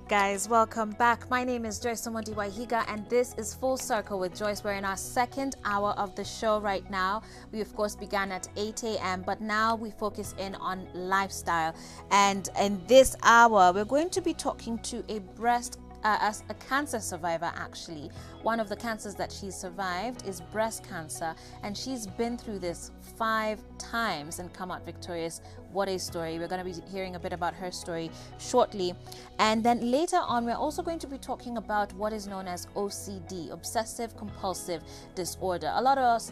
Guys, welcome back. My name is Joyce Omondi Wahiga, and this is Full Circle with Joyce. We're in our second hour of the show right now. We, of course, began at 8 a.m., but now we focus in on lifestyle. And in this hour, we're going to be talking to a cancer survivor, actually. One of the cancers that she survived is breast cancer, and she's been through this 5 times and come out victorious. What a story. We're going to be hearing a bit about her story shortly. And then later on, we're also going to be talking about what is known as OCD, obsessive compulsive disorder. A lot of us,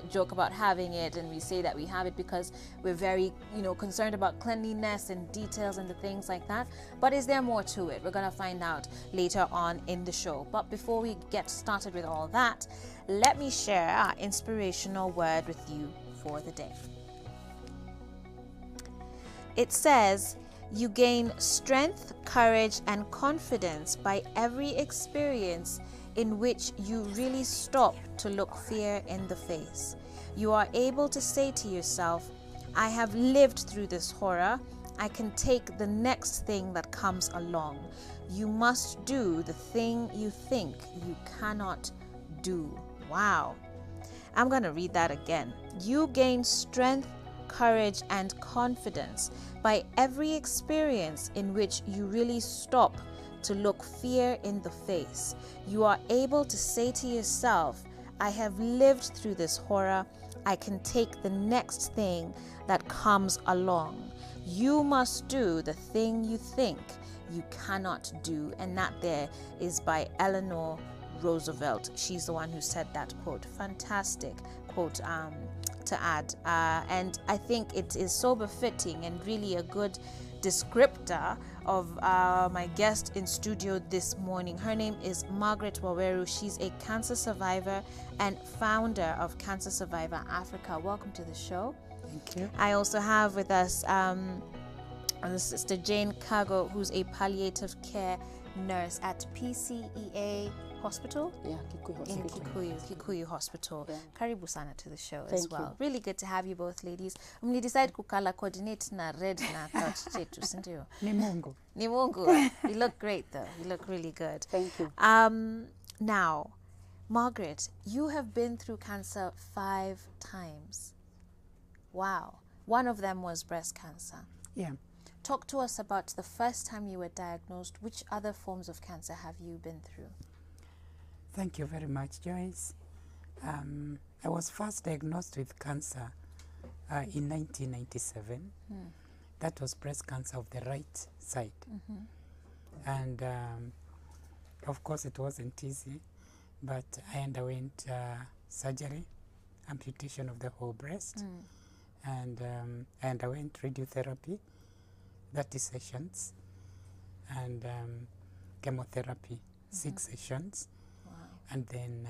joke about having it, and we say that we have it because we're very, concerned about cleanliness and details and the things like that. But is there more to it? We're going to find out later on in the show. But before we get started with all that, let me share our inspirational word with you for the day. It says, you gain strength, courage, and confidence by every experience in which you really stop to look fear in the face. You are able to say to yourself, I have lived through this horror. I can take the next thing that comes along. You must do the thing you think you cannot do. Wow. I'm going to read that again. You gain strength, courage, and confidence by every experience in which you really stop to look fear in the face. You are able to say to yourself, I have lived through this horror. I can take the next thing that comes along. You must do the thing you think you cannot do. And that there is by Eleanor Roosevelt. She's the one who said that quote. Fantastic quote to add. And I think it is so befitting and really a good descriptor of my guest in studio this morning. Her name is Margaret Waweru. She's a cancer survivor and founder of Cancer Survivor Africa. Welcome to the show. Thank you. I also have with us Sister Jane Kago, who's a palliative care nurse at PCEA Hospital? Yeah, Kikuyu Hospital. In Kikuyu Hospital. Yeah. Karibu sana to the show Thank as well. you. Really good to have you both ladies. Decide kukala coordinate na red na couch chetu, sindio? Ni Mungu. Ni Mungu. You look great though. You look really good. Thank you. Now, Margaret, you have been through cancer 5 times. Wow. One of them was breast cancer. Yeah. Talk to us about the first time you were diagnosed. Which other forms of cancer have you been through? Thank you very much, Joyce. I was first diagnosed with cancer in 1997. That was breast cancer of the right side. And of course it wasn't easy, but I underwent surgery, amputation of the whole breast, and I underwent radiotherapy, 30 sessions, and chemotherapy, 6 sessions. And then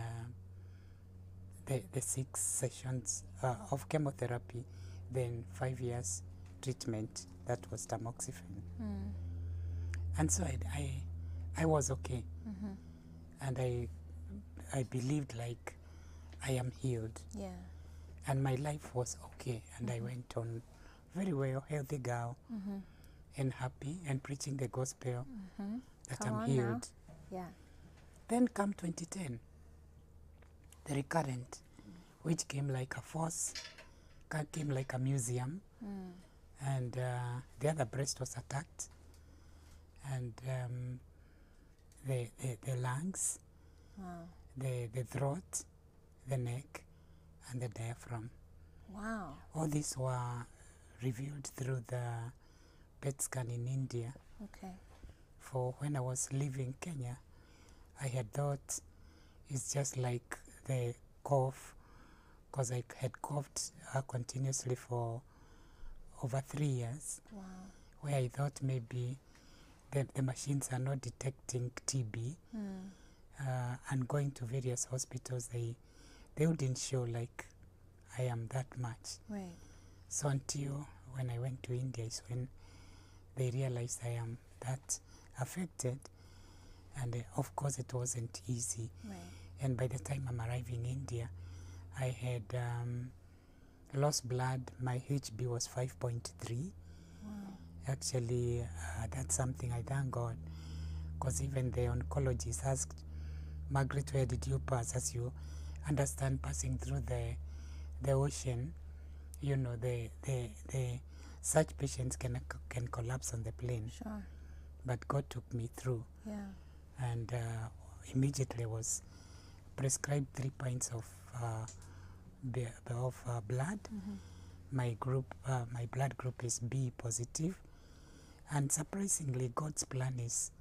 the 6 sessions of chemotherapy, then 5 years treatment, that was tamoxifen. And so I was okay. And I believed like I am healed. Yeah. And my life was okay. And I went on very well, healthy girl, and happy, and preaching the gospel that Come I'm on healed. now. Yeah. Then come 2010, the recurrent, which came like a force, came like a museum, and the other breast was attacked, and the lungs, the throat, the neck, and the diaphragm. Wow. All these were revealed through the PET scan in India. Okay. For when I was leaving Kenya, I had thought it's just like the cough, because I had coughed continuously for over 3 years. Wow. Where I thought maybe the machines are not detecting TB. And going to various hospitals, they wouldn't show like I am that much. Right. So until when I went to India is when they realized I am that affected. And of course it wasn't easy. Right. And by the time I'm arriving in India, I had lost blood. My HB was 5.3. Wow. Actually, that's something I thank God, because even the oncologist asked Margaret, where did you pass? As you understand, passing through the ocean, you know, the such patients can collapse on the plane. Sure. But God took me through. Yeah. And immediately was prescribed 3 pints of blood. My blood group is B positive, and surprisingly, God's plan is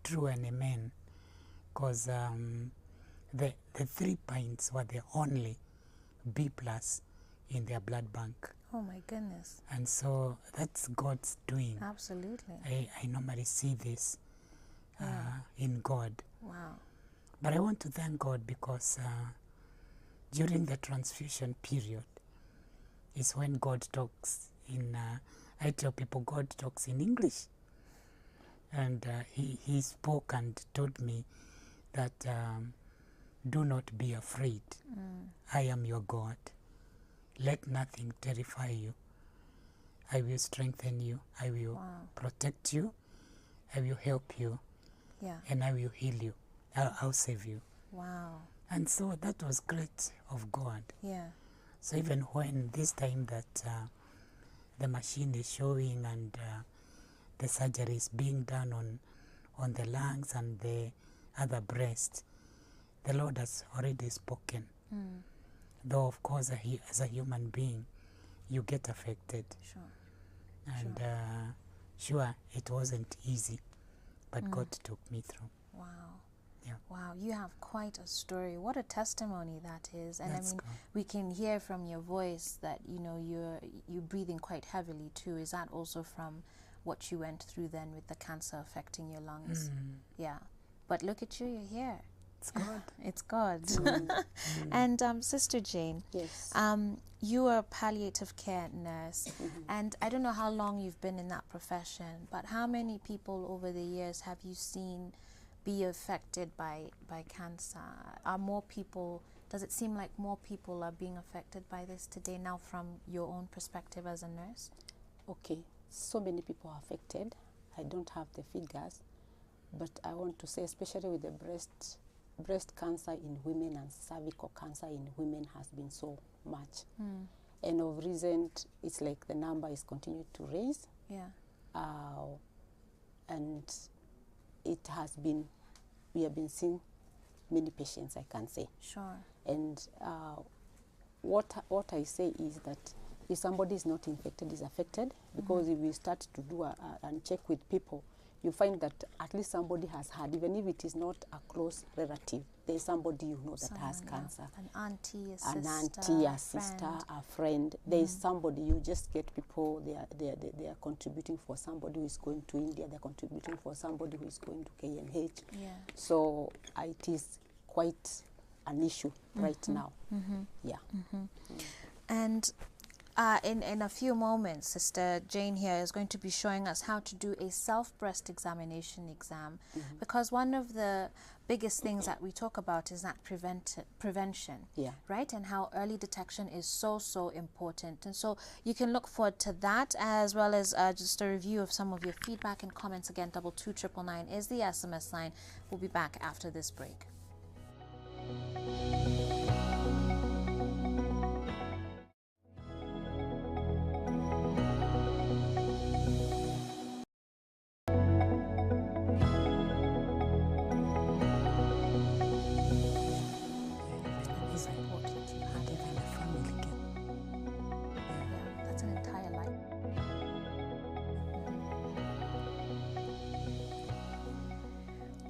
true and amen. Because the 3 pints were the only B plus in their blood bank. Oh my goodness. And so that's God's doing. Absolutely. I normally see this in God. Wow. But I want to thank God because during the transfusion period is when God talks in, I tell people God talks in English. And he spoke and told me that do not be afraid. I am your God. Let nothing terrify you. I will strengthen you. I will protect you. I will help you. Yeah. And I will heal you. I'll save you. Wow. And so that was great of God. Yeah. So even when this time that the machine is showing and the surgery is being done on the lungs and the other breast, the Lord has already spoken. Though, of course, as a human being, you get affected. Sure. And sure, it wasn't easy, but God took me through. Wow. Yeah. Wow, you have quite a story. What a testimony that is. And That's I mean, God. we can hear from your voice that, you know, you're breathing quite heavily too. Is that also from what you went through then with the cancer affecting your lungs? Yeah. But look at you, you're here. It's God. It's God. And Sister Jane, Yes. you are a palliative care nurse, and I don't know how long you've been in that profession, but how many people over the years have you seen be affected by cancer? Are more people, does it seem like more people are being affected by this today now from your own perspective as a nurse? Okay, so many people are affected. I don't have the figures, but I want to say, especially with the breast cancer in women and cervical cancer in women has been so much. And of recent, it's like the number is continued to raise. Yeah. And it has been, we have been seeing many patients, I can say. Sure. And what I say is that if somebody is not infected, is affected, because if you start to do and check with people, you find that at least somebody has had, even if it is not a close relative, there is somebody you know that has cancer. An auntie, a An sister, auntie, a sister, a friend. There is somebody, you just get people, they are contributing for somebody who is going to India, they're contributing for somebody who is going to KNH. Yeah. So it is quite an issue right now. Yeah. And in a few moments, Sister Jane here is going to be showing us how to do a self-breast examination exam, because one of the biggest things that we talk about is that prevention, right? And how early detection is so important. And so you can look forward to that, as well as just a review of some of your feedback and comments. Again, 22999 is the SMS line. We'll be back after this break. It's important to have Even a family can. Yeah, that's an entire life.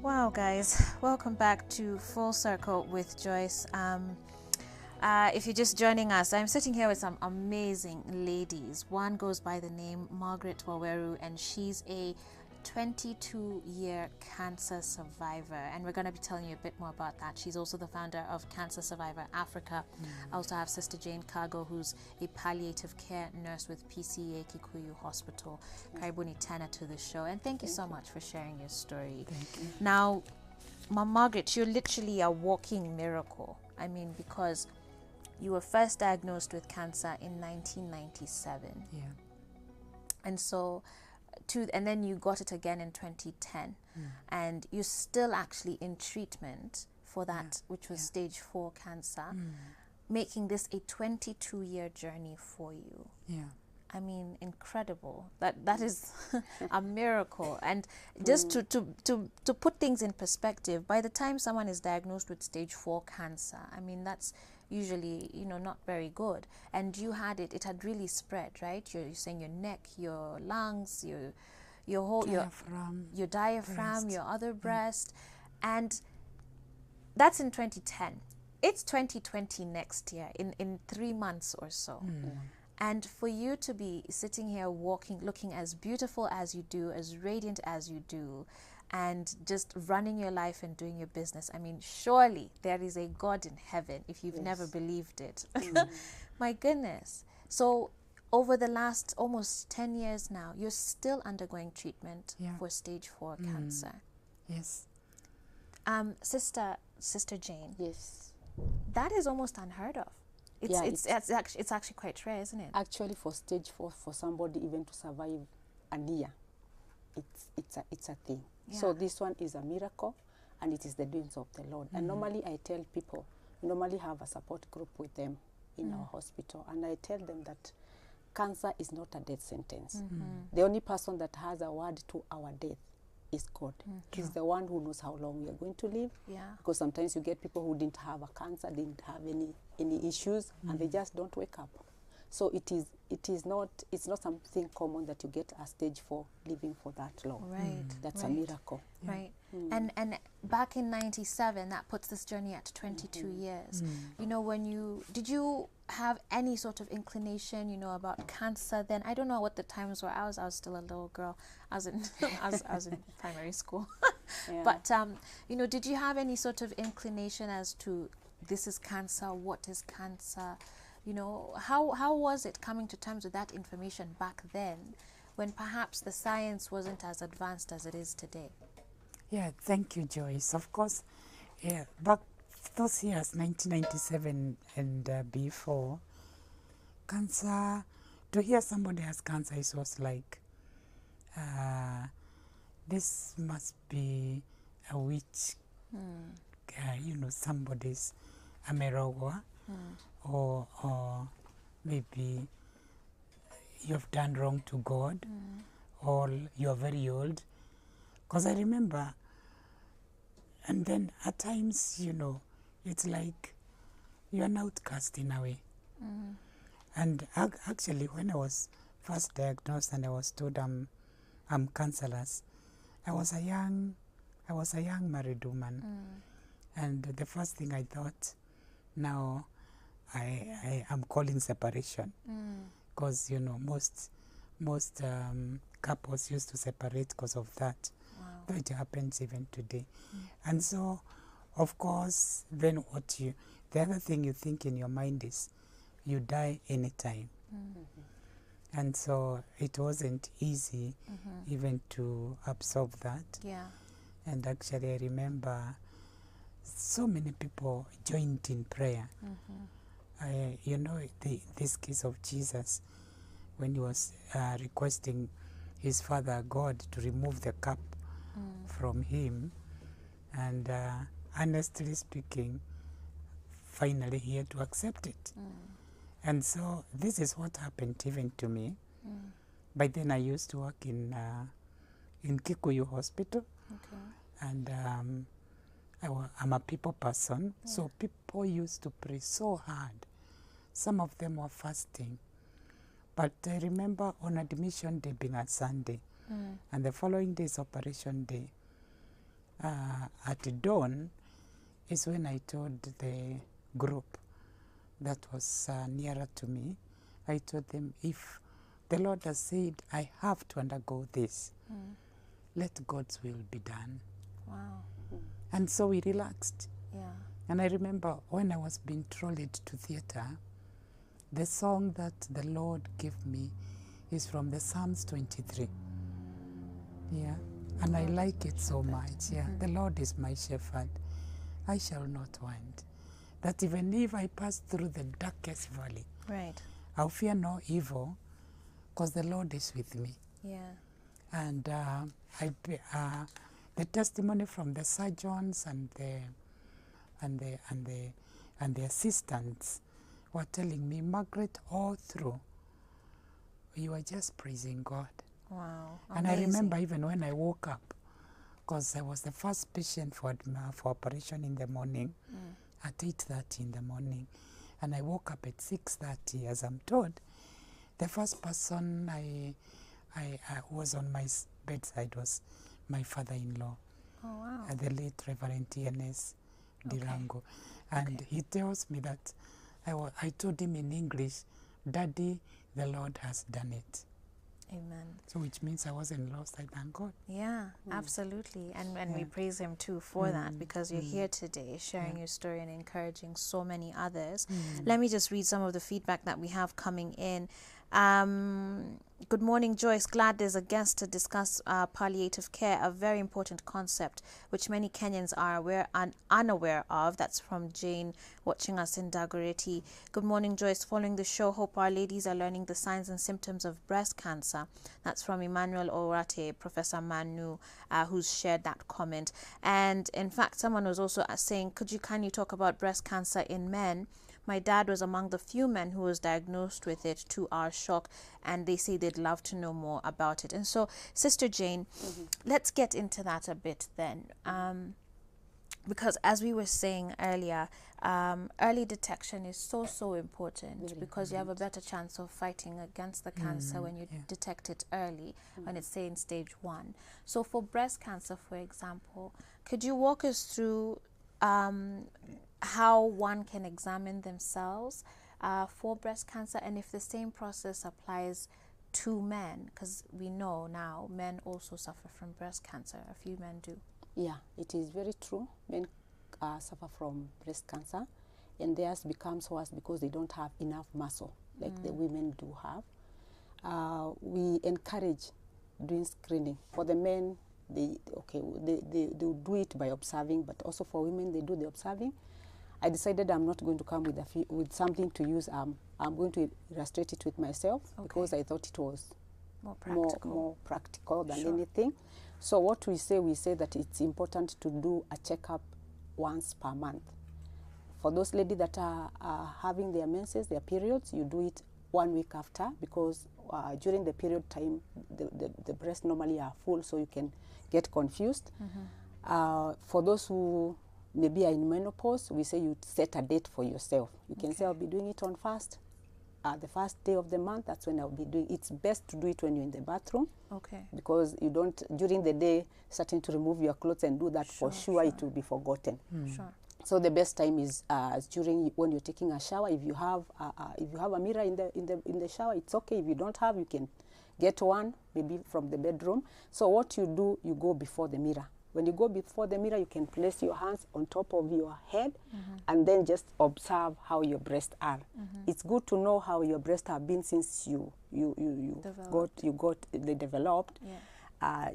Wow, guys, welcome back to Full Circle with Joyce. If you're just joining us, I'm sitting here with some amazing ladies. One goes by the name Margaret Waweru, and she's a 22-year cancer survivor, and we're going to be telling you a bit more about that. She's also the founder of Cancer Survivor Africa. I also have Sister Jane Kago, who's a palliative care nurse with PCA Kikuyu Hospital. Karibuni tena to the show, and thank you so much for sharing your story. Thank you. Now, Margaret, you're literally a walking miracle. I mean, because you were first diagnosed with cancer in 1997. Yeah. And so and then you got it again in 2010, and you're still actually in treatment for that, which was stage 4 cancer, making this a 22-year journey for you. Yeah. I mean, incredible. That is a miracle. And just to put things in perspective, by the time someone is diagnosed with stage 4 cancer, I mean, that's usually, you know, not very good. And you had it had really spread, right? You're saying your neck, your lungs, your whole Diaphragm, your diaphragm, breast. your other breast, and that's in 2010. It's 2020 next year, in 3 months or so. And for you to be sitting here walking, looking as beautiful as you do, as radiant as you do, and just running your life and doing your business, I mean, surely there is a God in heaven if you've never believed it. My goodness. So over the last almost 10 years now, you're still undergoing treatment for stage 4 cancer. Yes. Sister Jane. Yes. That is almost unheard of. It's actually quite rare, isn't it? Actually, for stage 4, for somebody even to survive a year, it's a thing. Yeah. So this one is a miracle, and it is the doings of the Lord. And normally I tell people, we normally have a support group with them in our hospital, and I tell them that cancer is not a death sentence. The only person that has a word to our death is God. He's the one who knows how long we are going to live. Yeah. Because sometimes you get people who didn't have a cancer, didn't have any issues, and they just don't wake up. So it's not something common that you get a stage 4 living for that long. Right. That's a miracle. Right. And back in 97, that puts this journey at 22 years. You know, did you have any sort of inclination, you know, about cancer then? I don't know what the times were. I was still a little girl. I was in I was in primary school. But you know, did you have any sort of inclination as to this is cancer, what is cancer? You know, how was it coming to terms with that information back then, when perhaps the science wasn't as advanced as it is today? Yeah, thank you, Joyce. Of course, yeah, back those years, 1997 and before, cancer, to hear somebody has cancer, it was like, this must be a witch, you know, somebody's amerogwa, or maybe you've done wrong to God, or you're very old. Because I remember, and then at times, you know, it's like you're an outcast in a way. And actually, when I was first diagnosed and I was told I'm cancerless, I was a young married woman. And the first thing I thought, now I am calling separation. Because, you know, most couples used to separate because of that. Though it happens even today. And so, of course, then the other thing you think in your mind is you die anytime. And so it wasn't easy even to absorb that. Yeah. And actually I remember so many people joined in prayer. You know, this case of Jesus, when he was requesting his Father God to remove the cup from him, and honestly speaking, finally he had to accept it. And so this is what happened even to me. By then I used to work in Kikuyu Hospital. And I'm a people person, so people used to pray so hard. Some of them were fasting. But I remember on admission day being a Sunday, and the following day is operation day. At dawn is when I told the group that was nearer to me, I told them, if the Lord has said I have to undergo this, let God's will be done. Wow. And so we relaxed. Yeah. And I remember when I was being trolleyed to theatre, the song that the Lord gave me is from the Psalms 23. Yeah. And I like it so much. Yeah. The Lord is my shepherd. I shall not want. That even if I pass through the darkest valley, Right. I'll fear no evil, because the Lord is with me. Yeah. And the testimony from the surgeons and the assistants were telling me, Margaret, all through, you were just praising God. Wow. And I Amazing. remember even when I woke up, because I was the first patient for operation in the morning at 8:30 in the morning, and I woke up at 6:30, as I'm told. The first person I was on my bedside was my father-in-law, Oh, wow. the late Reverend T.N.S. Dirango. And Okay. he tells me that I told him in English, Daddy, the Lord has done it. Amen. So which means I wasn't lost, I thank God. Yeah, absolutely. And we Yeah. praise him too for that, because you're here today sharing your story and encouraging so many others. Let me just read some of the feedback that we have coming in. Good morning, Joyce. Glad there's a guest to discuss palliative care, a very important concept which many Kenyans are aware and unaware of. That's from Jane, watching us in Dagoretti. Good morning, Joyce. Following the show, hope our ladies are learning the signs and symptoms of breast cancer. That's from Emmanuel Orate, Professor Manu, who's shared that comment. And in fact, someone was also saying, could you kindly talk about breast cancer in men? My dad was among the few men who was diagnosed with it, to our shock, and they say they'd love to know more about it. And so, Sister Jane, let's get into that a bit then. Because as we were saying earlier, early detection is so important, Very because you have a better chance of fighting against the cancer when you detect it early, when it's, say, in stage 1. So for breast cancer, for example, could you walk us through how one can examine themselves for breast cancer, and if the same process applies to men, because we know now men also suffer from breast cancer. A few men do. Yeah, it is very true. Men suffer from breast cancer, and theirs becomes worse because they don't have enough muscle like the women do have. We encourage doing screening. For the men, they do it by observing, but also for women, they do the observing. I decided I'm not going to come with something to use. I'm going to illustrate it with myself, because I thought it was more practical than anything. So what we say that it's important to do a checkup once per month. For those ladies that are having their menses, their periods, you do it 1 week after, because during the period time, the breasts normally are full, so you can get confused. For those who maybe are in menopause, we say you set a date for yourself. You can say, I'll be doing it on the first day of the month. That's when I'll be doing it. It's best to do it when you're in the bathroom. Because you don't, during the day, starting to remove your clothes and do that, for sure it will be forgotten. So the best time is during when you're taking a shower. If you have a mirror in the shower, it's okay. If you don't have, you can get one, maybe from the bedroom. So what you do, you go before the mirror. When you go before the mirror, you can place your hands on top of your head and then just observe how your breasts are. It's good to know how your breasts have been since you developed.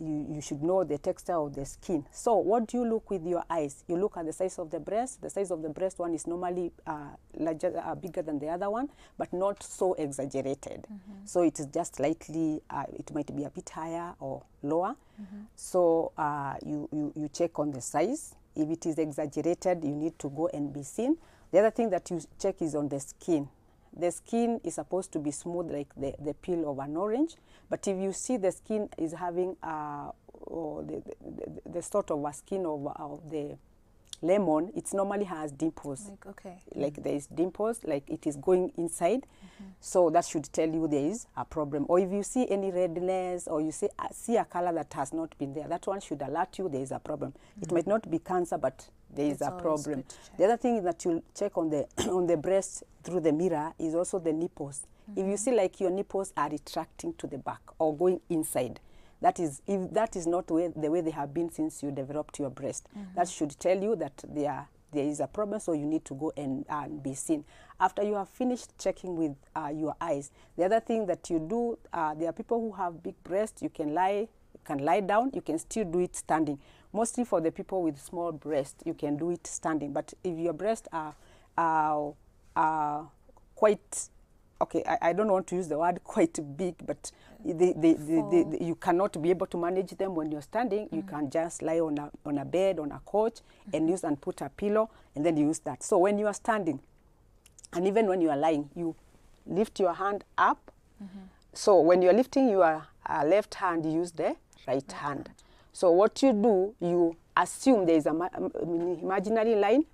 You should know the texture of the skin. So what do you look with your eyes? You look at the size of the breast. The size of the breast one is normally bigger than the other one, but not so exaggerated. So it is just slightly, it might be a bit higher or lower. So you check on the size. If it is exaggerated, you need to go and be seen. The other thing that you check is on the skin. The skin is supposed to be smooth like the peel of an orange, but if you see the skin is having the sort of a skin of the lemon, it normally has dimples. Like there is dimples, like it is going inside. So that should tell you there is a problem. Or if you see any redness, or you see a color that has not been there, that one should alert you there is a problem. It might not be cancer, but there is a problem. The other thing that you check on the on the breast through the mirror is also the nipples. If you see like your nipples are retracting to the back or going inside, that is, if that is not the way they have been since you developed your breast, that should tell you that there is a problem, so you need to go and be seen. After you have finished checking with your eyes, the other thing that you do, there are people who have big breasts. You can lie down. You can still do it standing. Mostly for the people with small breasts, you can do it standing. But if your breasts are quite okay, I don't want to use the word quite big, but you cannot be able to manage them when you're standing. You can just lie on a bed, on a couch, and use and put a pillow, and then use that. So when you are standing, and even when you are lying, you lift your hand up. So when you're lifting your left hand, you use the right hand. So what you do, you assume there is an imaginary line,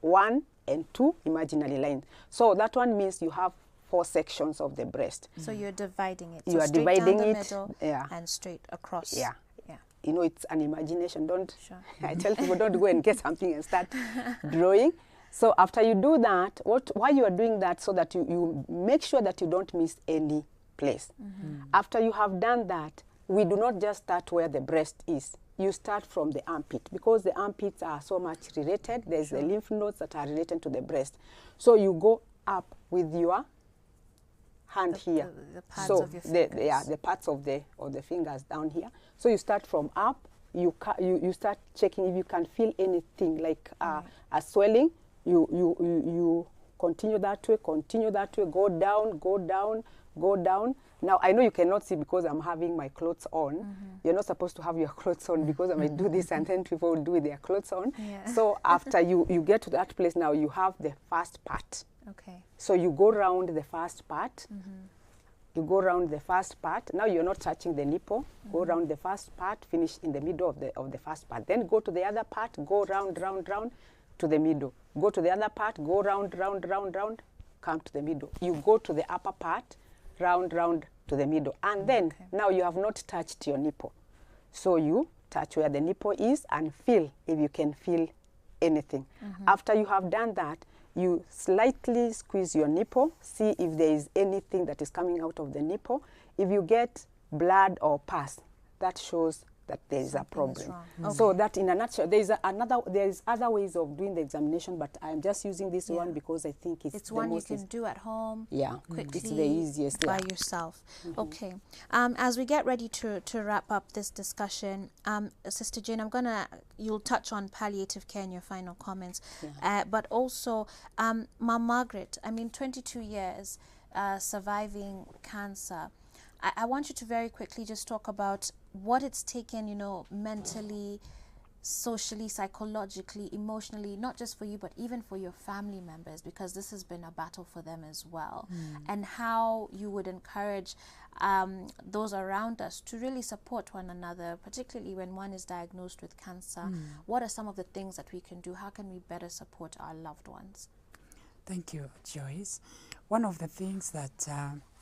1 and 2 imaginary lines. So that one means you have 4 sections of the breast. So you're dividing it. You so are straight dividing down the it, middle yeah. and straight across. Yeah. Yeah. You know, it's an imagination. Don't, Sure. I tell people, don't go and get something and start drawing. So after you do that, why you are doing that, so that you make sure that you don't miss any place. After you have done that, we do not just start where the breast is. You start from the armpit, because the armpits are so much related. There's the lymph nodes that are related to the breast. So you go up with your hand here. The pads so of your fingers. the parts of the fingers down here. So you start from up. You start checking if you can feel anything like a swelling. You continue that way. Go down, go down, go down. Now, I know you cannot see because I'm having my clothes on. You're not supposed to have your clothes on, because I might do this and then people will do with their clothes on. Yeah. So after you get to that place, now you have the first part. Okay. So you go round the first part. You go round the first part. Now you're not touching the nipple. Go round the first part, finish in the middle of the first part. Then go to the other part, go round, round, round to the middle. Go to the other part, go round, round, round, round, come to the middle. You go to the upper part, round, round to the middle. And then, now you have not touched your nipple. So you touch where the nipple is and feel if you can feel anything. After you have done that, you slightly squeeze your nipple, see if there is anything that is coming out of the nipple. If you get blood or pus, that shows that there is a problem. So that, in a nutshell, there is other ways of doing the examination, but I'm just using this one because I think it's the one most you can do at home. Yeah, quickly, it's the easiest by yourself. Okay. As we get ready to wrap up this discussion, Sister Jane, you'll touch on palliative care in your final comments, but also, Mom Margaret, I mean, 22 years surviving cancer. I want you to very quickly just talk about what it's taken, you know, mentally, socially, psychologically, emotionally, not just for you, but even for your family members, because this has been a battle for them as well, and how you would encourage those around us to really support one another, particularly when one is diagnosed with cancer. What are some of the things that we can do? How can we better support our loved ones? Thank you, Joyce. One of the things that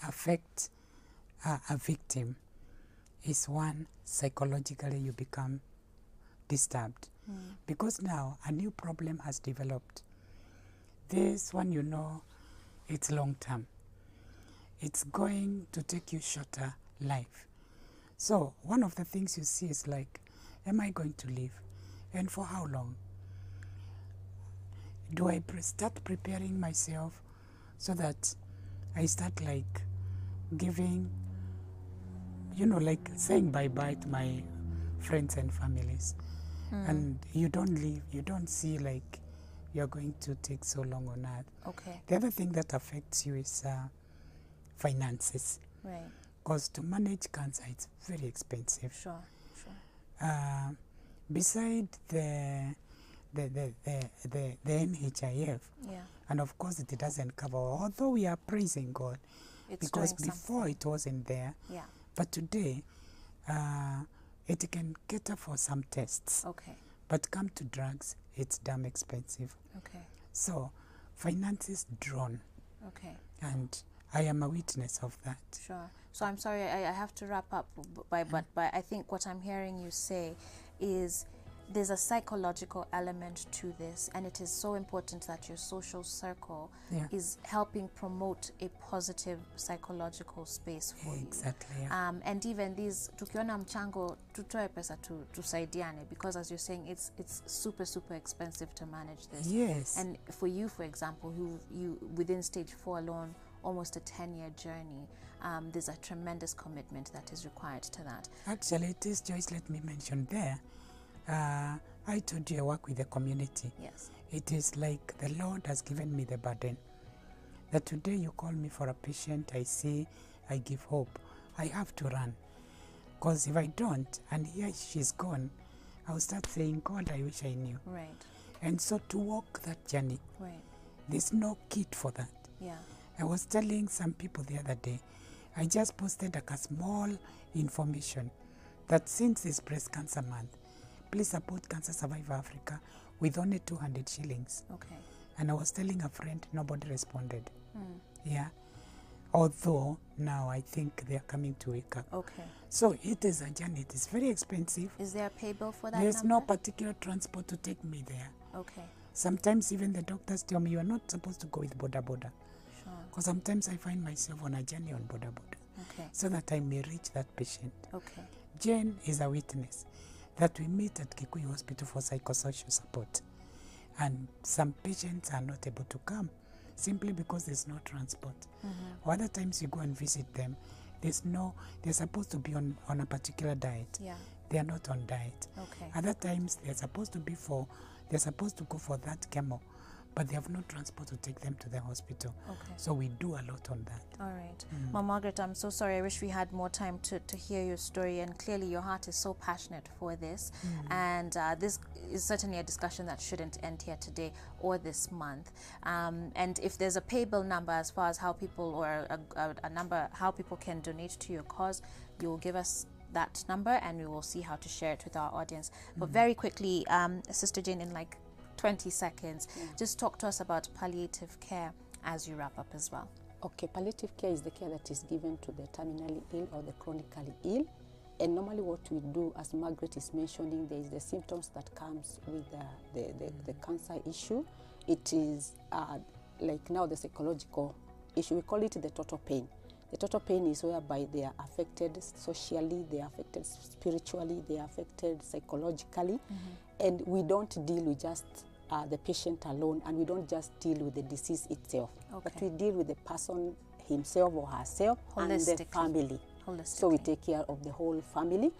affect a victim is, one, psychologically you become disturbed, because now a new problem has developed. This one, you know, it's long term. It's going to take you shorter life. So one of the things you see is like, am I going to live? And for how long? Do I start preparing myself so that I start like giving, you know, like saying bye-bye to my friends and families. And you don't live, you don't see like you're going to take so long on earth. Okay. The other thing that affects you is finances. Right. Because to manage cancer, it's very expensive. Sure. Beside the NHIF, and of course it doesn't cover, although we are praising God, because before it wasn't there. But today, it can cater for some tests. Okay. But come to drugs, it's damn expensive. Okay. So, finances drawn. Okay. And I am a witness of that. Sure. So I'm sorry, I have to wrap up, but I think what I'm hearing you say is there's a psychological element to this, and it is so important that your social circle is helping promote a positive psychological space for you. Exactly. And even these, tukiona mchango, tutoe pesa tusaidiane, because as you're saying, it's super expensive to manage this. Yes. And for you, for example, who you within stage 4 alone, almost a 10-year journey, there's a tremendous commitment that is required to that. Actually, it is, Joyce, let me mention there. I told you I work with the community. Yes. It is like the Lord has given me the burden that today you call me for a patient, I see, I give hope. I have to run. Because if I don't, and here she's gone, I'll start saying, God, I wish I knew. Right. And so to walk that journey, Right. there's no kit for that. Yeah. I was telling some people the other day, I just posted like a small information that since it's Breast Cancer Month, please support Cancer Survivor Africa with only 200 shillings. Okay. And I was telling a friend, nobody responded. Mm. Yeah. Although now I think they are coming to wake up. Okay. So it is a journey. It is very expensive. Is there a pay bill for that There's number? no particular transport to take me there. Okay. Sometimes even the doctors tell me you are not supposed to go with boda boda. Sure. Because sometimes I find myself on a journey on boda boda Okay. so that I may reach that patient. Okay. Jane is a witness that we meet at Kikuyu Hospital for psychosocial support. And some patients are not able to come simply because there's no transport. Mm-hmm. Or other times you go and visit them, they're supposed to be on a particular diet. Yeah. They are not on diet. Okay. Other times they're supposed to go for that chemo, but they have no transport to take them to the hospital. Okay. So we do a lot on that. All right. Mom Margaret, I'm so sorry. I wish we had more time to hear your story. And clearly your heart is so passionate for this. And this is certainly a discussion that shouldn't end here today or this month. And if there's a pay bill number as far as how people, or a number, how people can donate to your cause, you'll give us that number and we will see how to share it with our audience. But very quickly, Sister Jane, in like 20 seconds, just talk to us about palliative care as you wrap up as well. Okay, palliative care is the care that is given to the terminally ill or the chronically ill. And normally what we do, as Margaret is mentioning, there is the symptoms that comes with the cancer issue. It is like now the psychological issue. We call it the total pain. The total pain is whereby they are affected socially, they are affected spiritually, they are affected psychologically. And we don't deal with just the patient alone, and we don't just deal with the disease itself, but we deal with the person himself or herself and the family. So we take care of the whole family,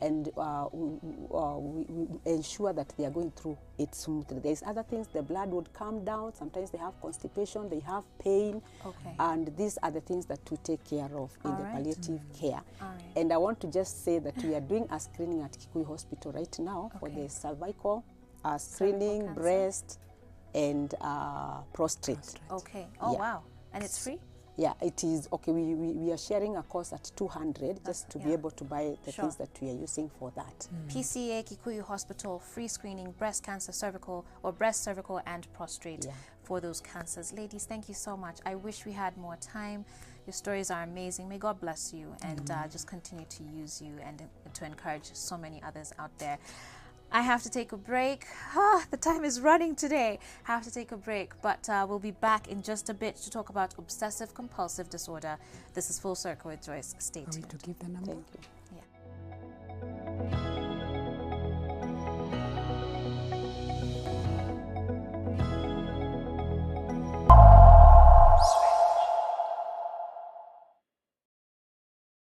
and we ensure that they are going through it smoothly. There's other things, the blood would come down, sometimes they have constipation, they have pain, and these are the things that we take care of in the palliative care. And I want to just say that we are doing a screening at Kikuyu Hospital right now for the cervical screening, breast, and prostate. Okay. Oh, wow. And it's free? Yeah, it is. Okay, we are sharing a cost at 200 just to be able to buy the things that we are using for that. PCA Kikuyu Hospital, free screening, breast cancer, cervical, or breast, cervical, and prostate for those cancers. Ladies, thank you so much. I wish we had more time. Your stories are amazing. May God bless you and just continue to use you and to encourage so many others out there. I have to take a break. The time is running today. I have to take a break, but we'll be back in just a bit to talk about obsessive compulsive disorder. This is Full Circle with Joyce. Stay tuned. Are we to give the number? Thank you.